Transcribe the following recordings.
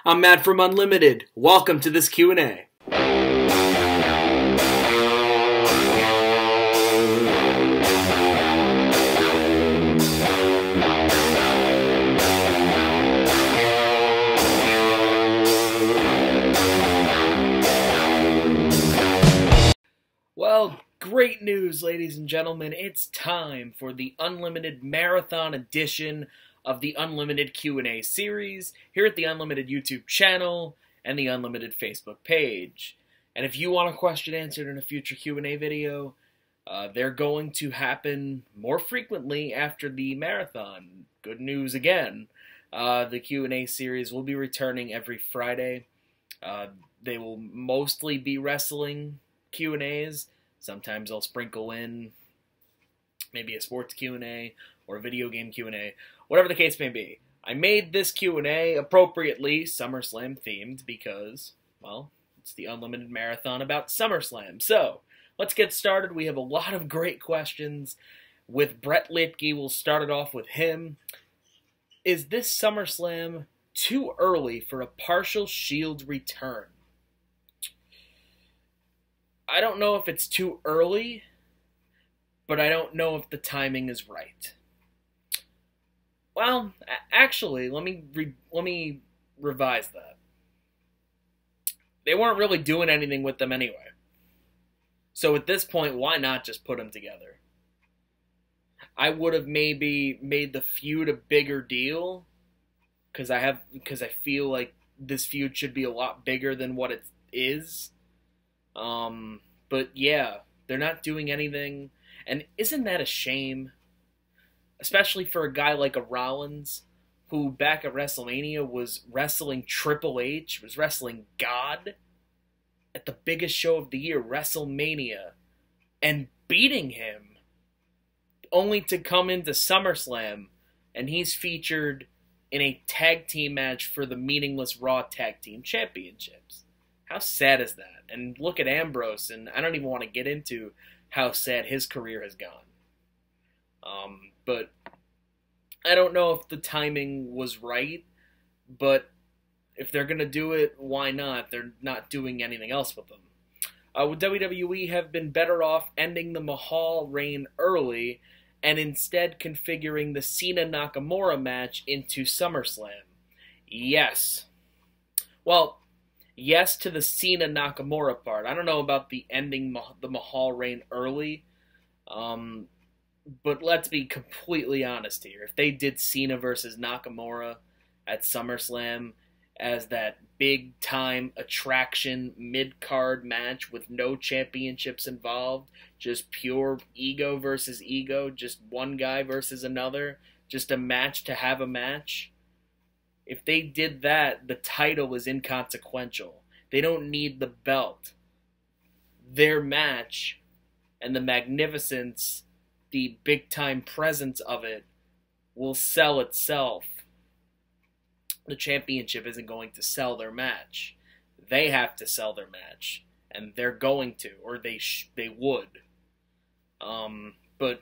I'm Matt from Unlimited. Welcome to this Q&A. Well, great news, ladies and gentlemen. It's time for the Unlimited Marathon edition of the Unlimited Q&A series here at the Unlimited YouTube channel and the Unlimited Facebook page. And if you want a question answered in a future Q&A video, they're going to happen more frequently after the marathon. Good news again. The Q&A series will be returning every Friday. They will mostly be wrestling Q&As. Sometimes I'll sprinkle in maybe a sports Q&A or a video game Q&A. Whatever the case may be, I made this Q&A appropriately Summerslam themed because, well, it's the Unlimited Marathon about Summerslam. So, let's get started. We have a lot of great questions. With Brett Litke, we'll start it off with him. Is this SummerSlam too early for a partial Shield return? I don't know if it's too early, but I don't know if the timing is right. Well, actually, let me revise that. They weren't really doing anything with them anyway. So at this point, why not just put them together? I would have maybe made the feud a bigger deal because I feel like this feud should be a lot bigger than what it is. But yeah, they're not doing anything, and isn't that a shame? Especially for a guy like a Rollins, who back at WrestleMania was wrestling Triple H, was wrestling God at the biggest show of the year, WrestleMania, and beating him, only to come into SummerSlam, and he's featured in a tag team match for the meaningless Raw Tag Team Championships. How sad is that? And look at Ambrose, and I don't even want to get into how sad his career has gone. But I don't know if the timing was right, but if they're going to do it, why not? They're not doing anything else with them. Would WWE have been better off ending the Mahal reign early and instead configuring the Cena-Nakamura match into SummerSlam? Yes. Well, yes to the Cena-Nakamura part. I don't know about the ending the Mahal reign early. But let's be completely honest here. If they did Cena versus Nakamura at SummerSlam as that big-time attraction mid-card match with no championships involved, just pure ego versus ego, just one guy versus another, just a match to have a match, if they did that, the title is inconsequential. They don't need the belt. Their match and the magnificence, the big-time presence of it, will sell itself. The championship isn't going to sell their match. They have to sell their match, and they're going to, or they would. But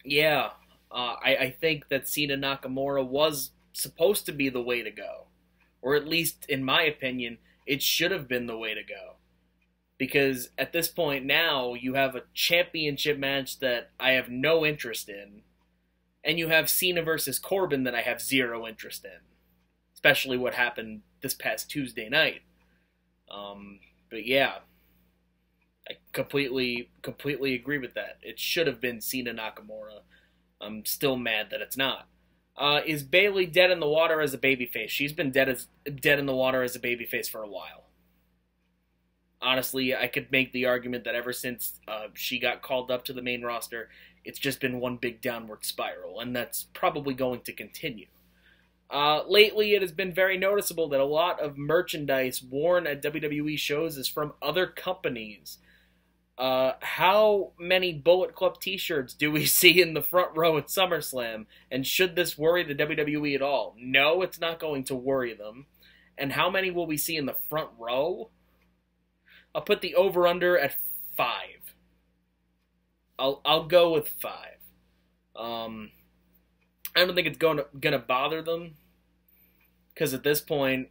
yeah, I think that Cena Nakamura was supposed to be the way to go, or at least in my opinion, it should have been the way to go. Because at this point now, you have a championship match that I have no interest in, and you have Cena versus Corbin that I have zero interest in. Especially what happened this past Tuesday night. But yeah, I completely agree with that. It should have been Cena Nakamura. I'm still mad that it's not. Is Bayley dead in the water as a babyface? She's been dead in the water as a babyface for a while. Honestly, I could make the argument that ever since she got called up to the main roster, it's just been one big downward spiral, and that's probably going to continue. Lately, it has been very noticeable that a lot of merchandise worn at WWE shows is from other companies. How many Bullet Club t-shirts do we see in the front row at SummerSlam? And should this worry the WWE at all? No, it's not going to worry them. And how many will we see in the front row? I'll put the over-under at 5. I'll go with 5. I don't think it's gonna bother them. Because at this point,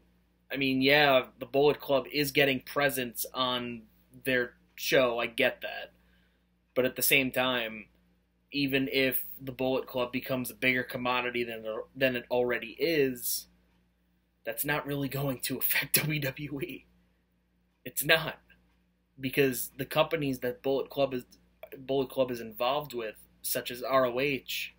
I mean, yeah, the Bullet Club is getting presence on their show. I get that. But at the same time, even if the Bullet Club becomes a bigger commodity than it already is, that's not really going to affect WWE. It's not. Because the companies that Bullet Club is involved with, such as ROH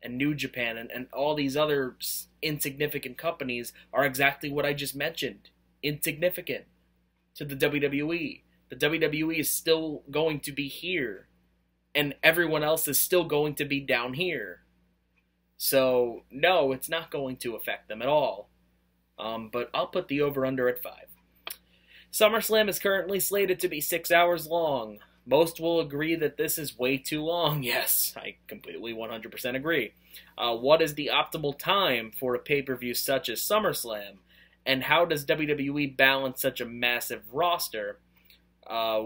and New Japan and all these other insignificant companies, are exactly what I just mentioned. Insignificant to the WWE. The WWE is still going to be here, and everyone else is still going to be down here. So, no, it's not going to affect them at all. But I'll put the over-under at 5. SummerSlam is currently slated to be 6 hours long. Most will agree that this is way too long. Yes, I completely 100% agree. What is the optimal time for a pay-per-view such as SummerSlam? And how does WWE balance such a massive roster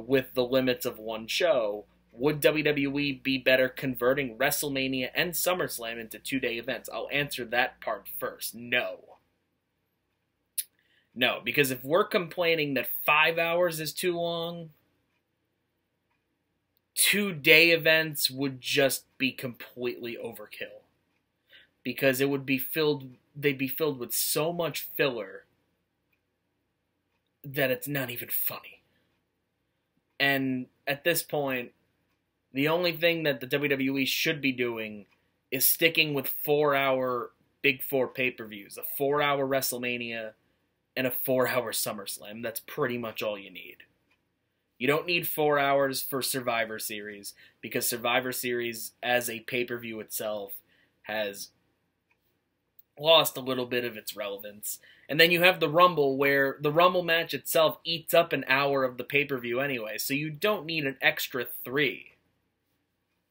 with the limits of one show? Would WWE be better converting WrestleMania and SummerSlam into 2-day events? I'll answer that part first. No. No, because if we're complaining that 5 hours is too long, 2-day events would just be completely overkill. Because it would be they'd be filled with so much filler that it's not even funny. And at this point, the only thing that the WWE should be doing is sticking with 4-hour Big Four pay-per-views, a 4-hour WrestleMania, and a 4-hour SummerSlam. That's pretty much all you need. You don't need 4 hours for Survivor Series, because Survivor Series as a pay-per-view itself has lost a little bit of its relevance. And then you have the Rumble, where the Rumble match itself eats up an hour of the pay-per-view anyway, so you don't need an extra 3.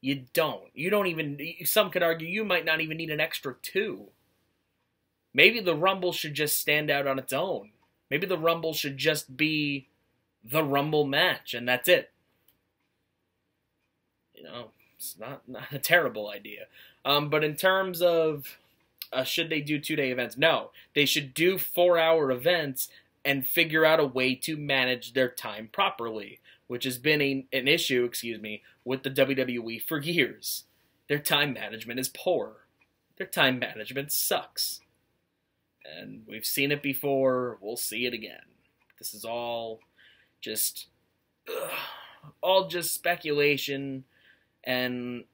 You don't. You don't even... Some could argue you might not even need an extra 2. Maybe the Rumble should just stand out on its own. Maybe the Rumble should just be the Rumble match, and that's it. You know, it's not a terrible idea. But in terms of should they do 2-day events? No. They should do 4-hour events and figure out a way to manage their time properly, which has been an issue, with the WWE for years. Their time management is poor. Their time management sucks. And we've seen it before, we'll see it again. This is all just speculation, and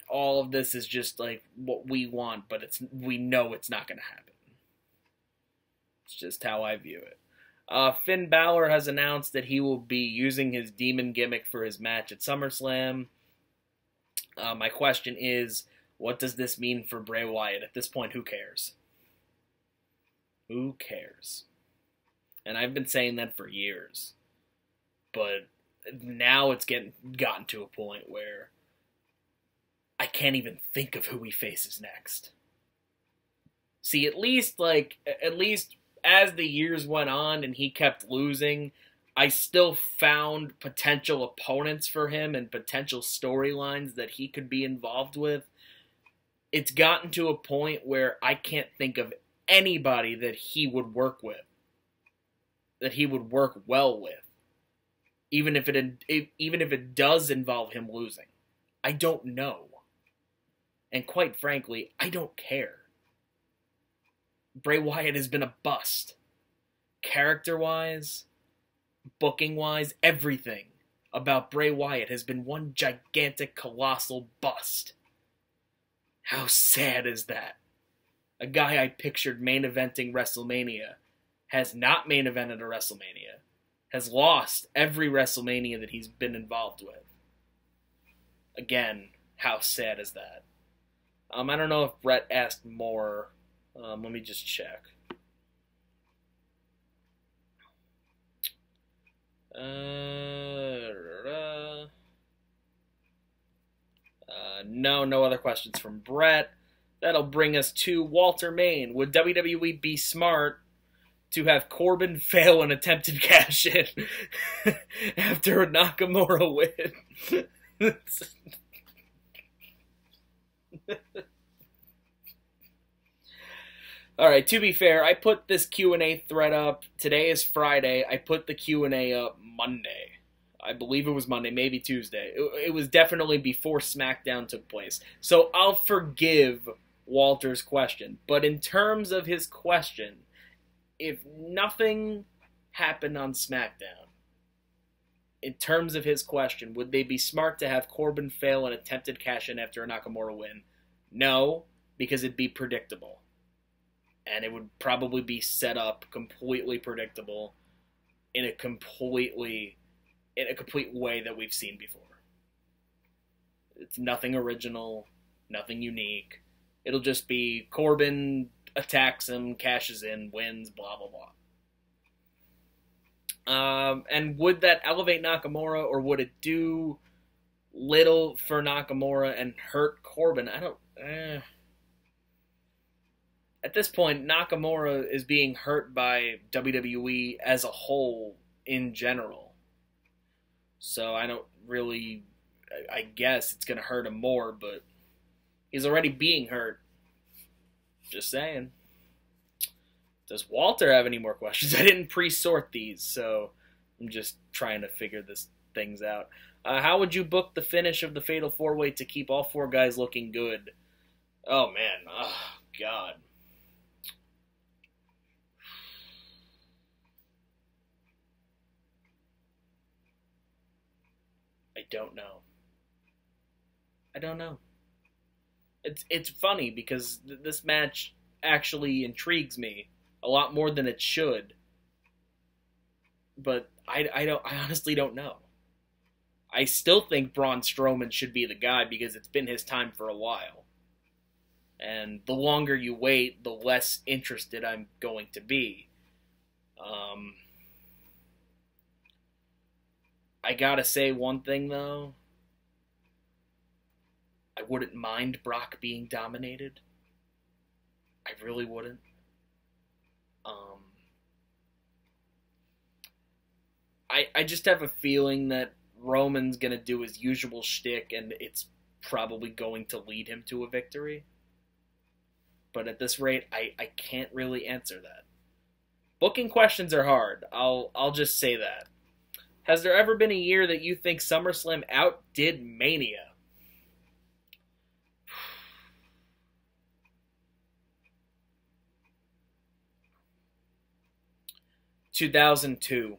all of this is just like what we want, but we know it's not going to happen. It's just how I view it. Finn Balor has announced that he will be using his demon gimmick for his match at SummerSlam. My question is, what does this mean for Bray Wyatt? At this point, who cares? Who cares? And I've been saying that for years. But now it's gotten to a point where I can't even think of who he faces next. See, at least as the years went on and he kept losing, I still found potential opponents for him and potential storylines that he could be involved with. It's gotten to a point where I can't think of anybody that he would work with, that he would work well with, even if it does involve him losing. I don't know. And quite frankly, I don't care. Bray Wyatt has been a bust. Character-wise, booking-wise, everything about Bray Wyatt has been one gigantic, colossal bust. How sad is that? A guy I pictured main eventing WrestleMania has not main evented a WrestleMania, has lost every WrestleMania that he's been involved with. Again, how sad is that? I don't know if Brett asked more. Let me just check. No other questions from Brett. That'll bring us to Walter Main. Would WWE be smart to have Corbin fail an attempted cash-in after a Nakamura win? All right, to be fair, I put this Q&A thread up. Today is Friday. I put the Q&A up Monday. I believe it was Monday, maybe Tuesday. It was definitely before SmackDown took place. So I'll forgive Walter's question. But in terms of his question, if nothing happened on SmackDown, in terms of his question, would they be smart to have Corbin fail an attempted cash-in after a Nakamura win? No, because it'd be predictable. And it would probably be set up completely predictable in a complete way that we've seen before. It's nothing original, nothing unique. It'll just be Corbin attacks him, cashes in, wins, blah, blah, blah. And would that elevate Nakamura, or would it do little for Nakamura and hurt Corbin? I don't... At this point, Nakamura is being hurt by WWE as a whole in general. So I don't really... I guess it's going to hurt him more, but he's already being hurt. Just saying. Does Walter have any more questions? I didn't pre-sort these, so I'm just trying to figure things out. How would you book the finish of the Fatal 4-Way to keep all four guys looking good? Oh, man. Oh, God. I don't know. I don't know. It's funny because this match actually intrigues me a lot more than it should. But I honestly don't know. I still think Braun Strowman should be the guy because it's been his time for a while. And the longer you wait, the less interested I'm going to be. I gotta say one thing, though. I wouldn't mind Brock being dominated. I really wouldn't. I just have a feeling that Roman's going to do his usual shtick, and it's probably going to lead him to a victory. But at this rate, I can't really answer that. Booking questions are hard. I'll just say that. Has there ever been a year that you think SummerSlam outdid Mania? 2002.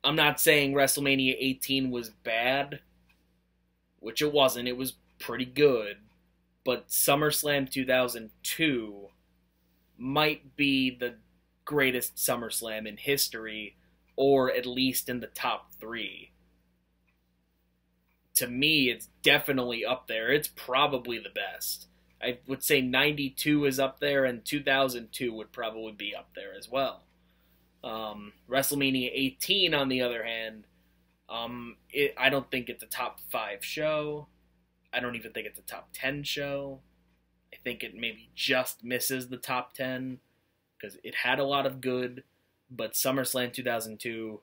I'm not saying WrestleMania 18 was bad, which it wasn't. It was pretty good. But SummerSlam 2002 might be the greatest SummerSlam in history, or at least in the top 3. To me, it's definitely up there. It's probably the best. I would say 92 is up there, and 2002 would probably be up there as well. WrestleMania 18, on the other hand, I don't think it's a top 5 show. I don't even think it's a top 10 show. I think it maybe just misses the top 10, because it had a lot of good, but SummerSlam 2002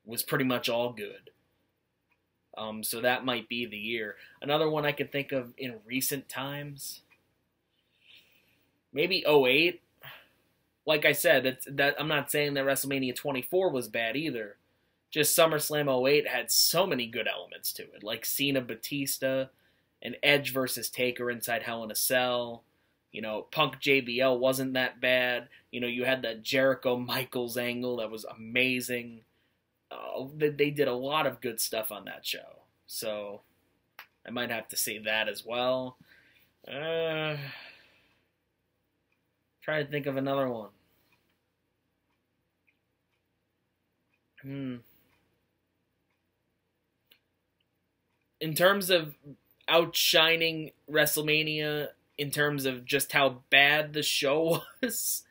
was pretty much all good. So that might be the year. Another one I could think of in recent times, maybe 08. Like I said, I'm not saying that WrestleMania 24 was bad either. Just SummerSlam 08 had so many good elements to it, like Cena Batista and Edge versus Taker inside Hell in a Cell. You know, Punk JBL wasn't that bad. You know, you had that Jericho Michaels angle that was amazing. They did a lot of good stuff on that show. So I might have to say that as well. Try to think of another one. In terms of outshining WrestleMania, in terms of just how bad the show was,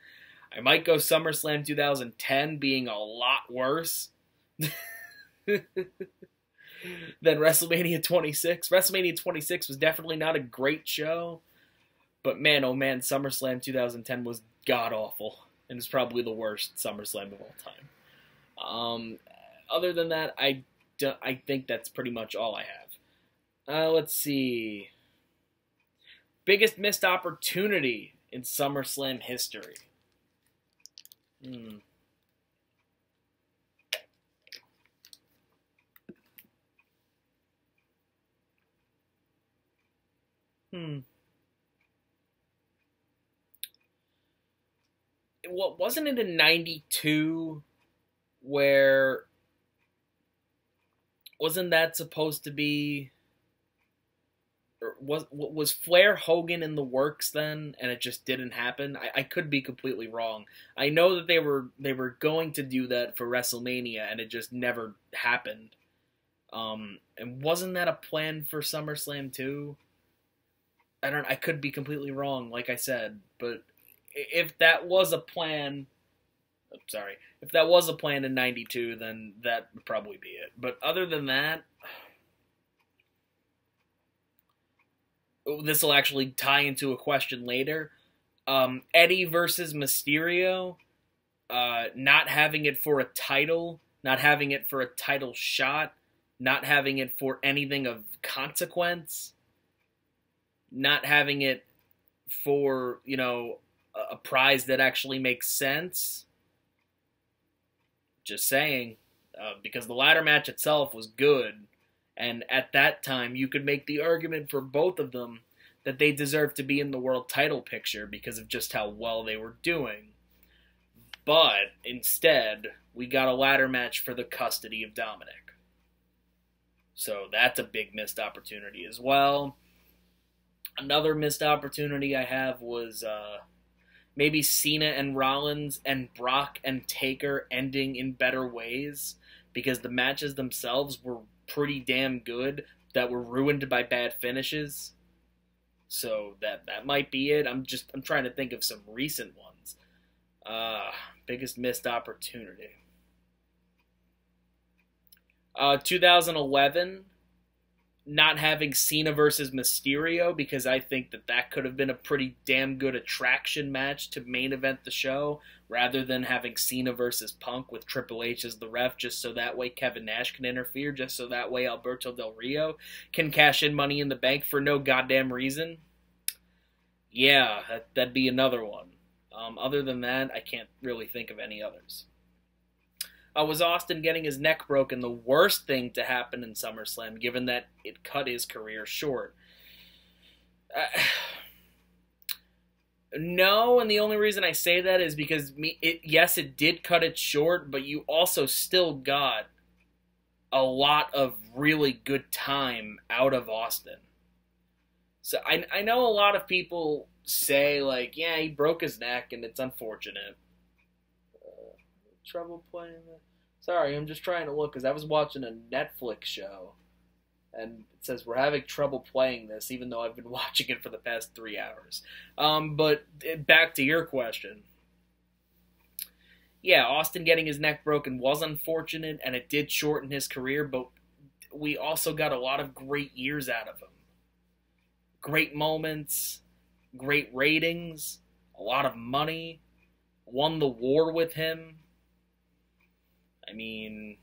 I might go SummerSlam 2010 being a lot worse than WrestleMania 26. WrestleMania 26 was definitely not a great show, but man, oh man, SummerSlam 2010 was god-awful, and it's probably the worst SummerSlam of all time. Other than that, I think that's pretty much all I have. Let's see. Biggest missed opportunity in SummerSlam history. Hmm. Wasn't it in '92 where wasn't that supposed to be? Or was Flair Hogan in the works then, and it just didn't happen? I could be completely wrong. I know that they were going to do that for WrestleMania, and it just never happened. And wasn't that a plan for SummerSlam too? I could be completely wrong, like I said, but if that was a plan, if that was a plan in '92, then that would probably be it. But other than that, this will actually tie into a question later. Eddie versus Mysterio, not having it for a title, not having it for a title shot, not having it for anything of consequence, not having it for, a prize that actually makes sense. Just saying, because the ladder match itself was good, and at that time you could make the argument for both of them that they deserved to be in the world title picture because of just how well they were doing. But instead, we got a ladder match for the custody of Dominic. So that's a big missed opportunity as well. Another missed opportunity I have was maybe Cena and Rollins and Brock and Taker ending in better ways, because the matches themselves were pretty damn good that were ruined by bad finishes. So that might be it. I'm trying to think of some recent ones. Biggest missed opportunity. 2011, not having Cena versus Mysterio, because I think that could have been a pretty damn good attraction match to main event the show, rather than having Cena versus Punk with Triple H as the ref, just so that way Kevin Nash can interfere, just so that way Alberto Del Rio can cash in Money in the Bank for no goddamn reason. Yeah, that'd be another one. Other than that, I can't really think of any others. Was Austin getting his neck broken the worst thing to happen in SummerSlam, given that it cut his career short? No, and the only reason I say that is because, yes, it did cut it short, but you also still got a lot of really good time out of Austin. So I know a lot of people say, like, yeah, he broke his neck and it's unfortunate. Trouble playing that. Sorry, I'm just trying to look, because I was watching a Netflix show, and it says we're having trouble playing this, even though I've been watching it for the past 3 hours. But back to your question. Yeah, Austin getting his neck broken was unfortunate, and it did shorten his career, but we also got a lot of great years out of him. Great moments, great ratings, a lot of money, won the war with him. I mean,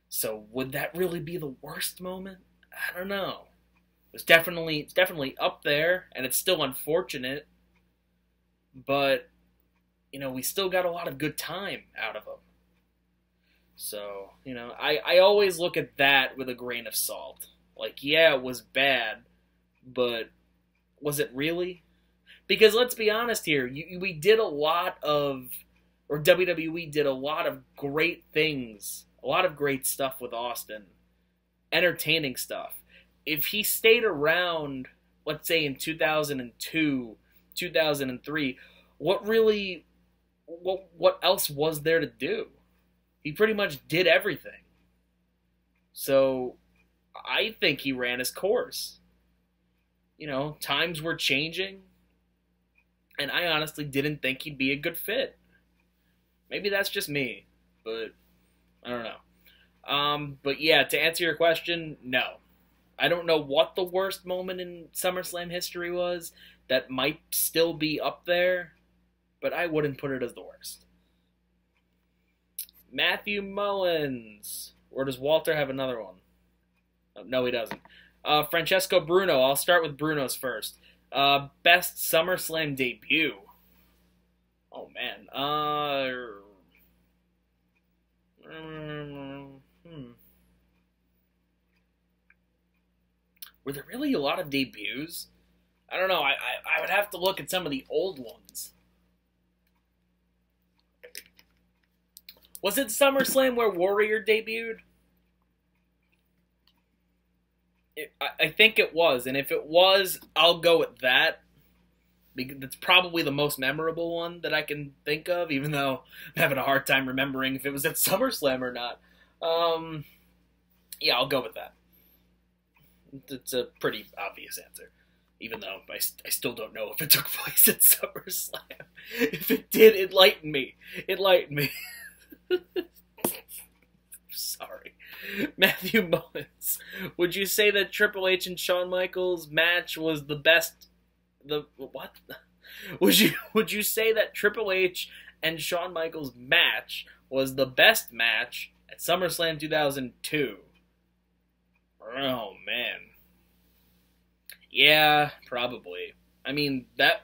so would that really be the worst moment? I don't know. It's definitely up there, and it's still unfortunate, but we still got a lot of good time out of him. So, I always look at that with a grain of salt. Like, yeah, it was bad, but was it really? Because let's be honest here, we did a lot of, or WWE did a lot of great things, a lot of great stuff with Austin, entertaining stuff. If he stayed around, let's say in 2002, 2003, what else was there to do? He pretty much did everything. So I think he ran his course. Times were changing, and I honestly didn't think he'd be a good fit. Maybe that's just me, but I don't know. But yeah, to answer your question, no. I don't know what the worst moment in SummerSlam history was. That might still be up there, but I wouldn't put it as the worst. Matthew Mullins. Or does Walter have another one? Oh, no, he doesn't. Francesco Bruno. I'll start with Bruno's first. Best SummerSlam debut. Oh man. Were there really a lot of debuts? I don't know. I would have to look at some of the old ones. Was it SummerSlam where Warrior debuted? I think it was, and if it was, I'll go with that. Because it's probably the most memorable one that I can think of, even though I'm having a hard time remembering if it was at SummerSlam or not. Yeah, I'll go with that. It's a pretty obvious answer, even though I still don't know if it took place at SummerSlam. If it did, enlighten me. Enlighten me. Sorry. Matthew Mullins, would you say that Triple H and Shawn Michaels match was the best? What? Would you say that Triple H and Shawn Michaels match was the best match at SummerSlam 2002? Oh man. Yeah, probably. I mean, that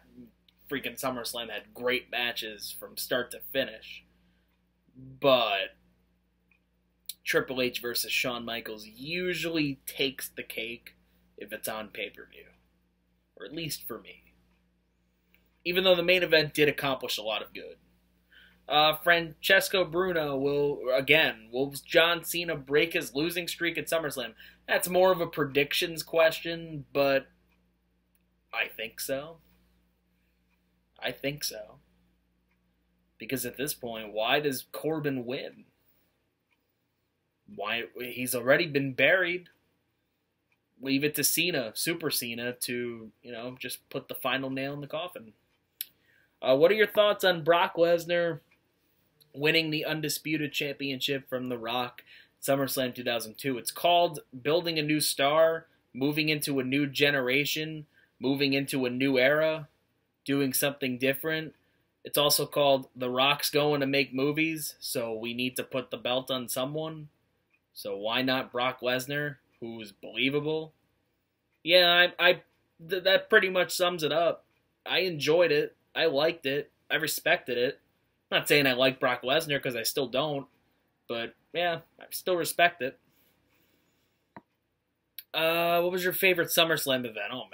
freaking SummerSlam had great matches from start to finish. But Triple H versus Shawn Michaels usually takes the cake if it's on pay-per-view. Or at least for me. Even though the main event did accomplish a lot of good. Francesco Bruno will John Cena break his losing streak at SummerSlam? That's more of a predictions question, but I think so. I think so. Because at this point, why does Corbin win? Why? He's already been buried. Leave it to Cena, Super Cena, to, just put the final nail in the coffin. What are your thoughts on Brock Lesnar winning the Undisputed Championship from The Rock, SummerSlam 2002? It's called building a new star, moving into a new generation, moving into a new era, doing something different. It's also called The Rock's going to make movies, so we need to put the belt on someone. So why not Brock Lesnar, who's believable? Yeah, that pretty much sums it up. I enjoyed it. I liked it. I respected it. I'm not saying I like Brock Lesnar because I still don't, but yeah, I still respect it. What was your favorite SummerSlam event? Oh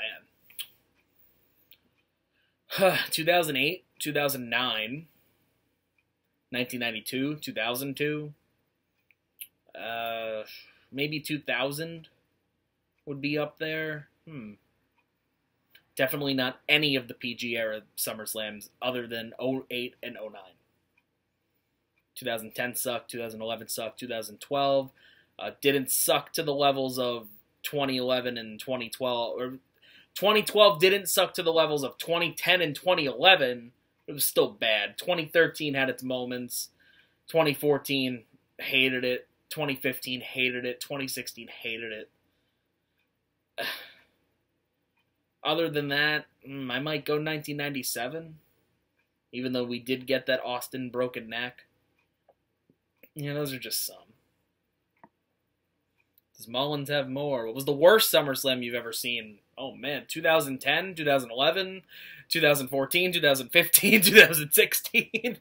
man. 2008, 2009, 1992, 2002. Maybe 2000 would be up there. Definitely not any of the PG era SummerSlams other than 08 and 09. 2010 sucked, 2011 sucked, 2012 didn't suck to the levels of 2011 and 2012, or 2012 didn't suck to the levels of 2010 and 2011. It was still bad. 2013 had its moments. 2014, hated it. 2015, hated it. 2016, hated it. Other than that, I might go 1997. Even though we did get that Austin broken neck. Yeah, those are just some. Does Mullins have more? What was the worst SummerSlam you've ever seen? Oh man, 2010, 2011, 2014, 2015, 2016.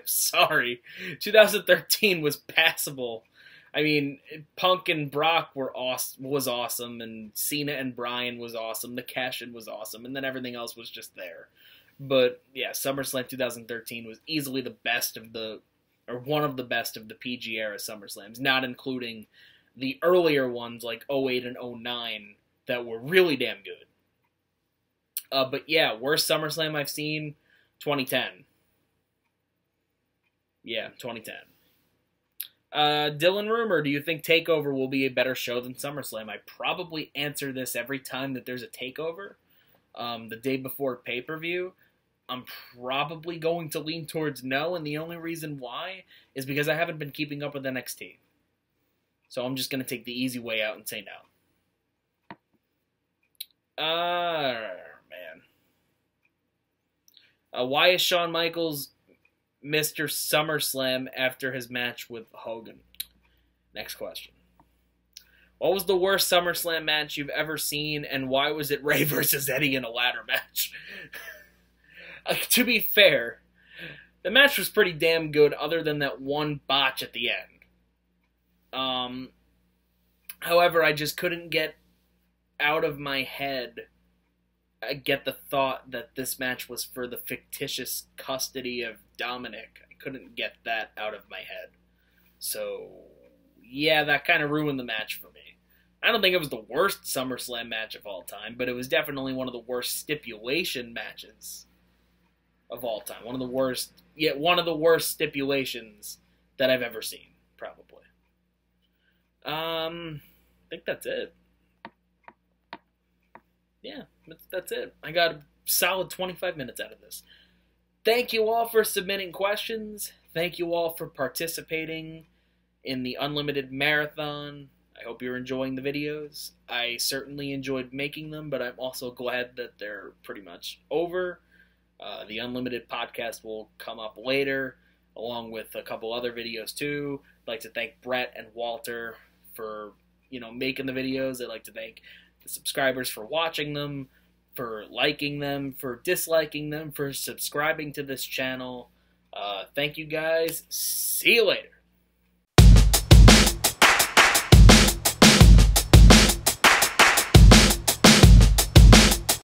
Sorry. 2013 was passable. I mean, Punk and Brock was awesome, and Cena and Bryan was awesome, the cash-in was awesome, and then everything else was just there. But yeah, SummerSlam 2013 was easily the best of one of the best of the PG era SummerSlams, not including the earlier ones like 08 and 09 that were really damn good. But yeah, worst SummerSlam I've seen, 2010. Yeah, 2010. Dylan Rumor, do you think TakeOver will be a better show than SummerSlam? I probably answer this every time that there's a TakeOver. The day before pay-per-view. I'm probably going to lean towards no, and the only reason why is because I haven't been keeping up with NXT. So I'm just going to take the easy way out and say no. Man. Why is Shawn Michaels Mr. SummerSlam after his match with Hogan? Next question. What was the worst SummerSlam match you've ever seen, and why was it Ray versus Eddie in a ladder match? To be fair, the match was pretty damn good other than that one botch at the end. However, I just couldn't get out of my head, I get the thought that this match was for the fictitious custody of Dominic. I couldn't get that out of my head. So, yeah, that kind of ruined the match for me. I don't think it was the worst SummerSlam match of all time, but it was definitely one of the worst stipulation matches of all time. One of the worst stipulations that I've ever seen, probably. I think that's it. Yeah, that's it. I got a solid 25 minutes out of this. Thank you all for submitting questions. Thank you all for participating in the Unlimited Marathon. I hope you're enjoying the videos. I certainly enjoyed making them, but I'm also glad that they're pretty much over. The Unlimited podcast will come up later, along with a couple other videos too. I'd like to thank Brett and Walter for, making the videos. I'd like to thank the subscribers for watching them, for liking them, for disliking them, for subscribing to this channel. Thank you guys. See you later.